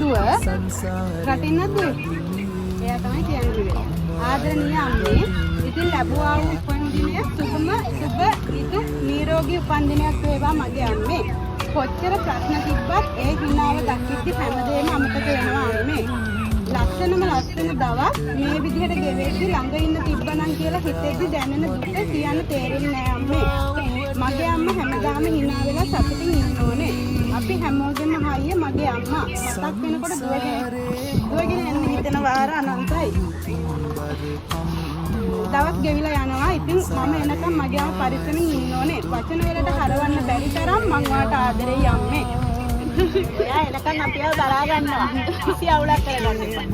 දුව රටින් දුව. එයා තමයි කියන්නේ. ආදරණීය අම්මේ ඉතින් ලැබුවා වූ උපන්දිනය සුබ ඍතු නිරෝගී උපන්දිනයක් වේවා මගේ අම්මේ. කොච්චර ප්‍රශ්න තිබ්බත් ඒ හිනාව දක්ිද්දි හැමදේම අමතක වෙනවා අම්මේ. ලස්සන දවස් මේ විදිහට ගෙවෙද්දි ළඟ ඉන්න තිබ්බනම් කියලා හිතෙද්දි දැනෙන දුක කියන්න තේරෙන්නේ නෑ අම්මේ. මගේ අම්මා හැමදාම hina වෙලා සතුටින් ඉන්න ඕනේ. අපි හැමෝගෙම හයිය මගේ අම්මා. මතක් වෙනකොට දුවගෙන එන්න හිතෙන වාර අනන්තයි. දවස් ගෙවිලා යනවා. ඉතින් මම එනකම් මගේ අම්මා පරිස්සමින් ඉන්න ඕනේ. වචන වලට හරවන්න බැරි තරම් මං වාට ආදරෙයි අම්මේ. එයා එනකම් අපිව බලා ගන්නවා. කිසි අවුලක් කරගන්න එපා.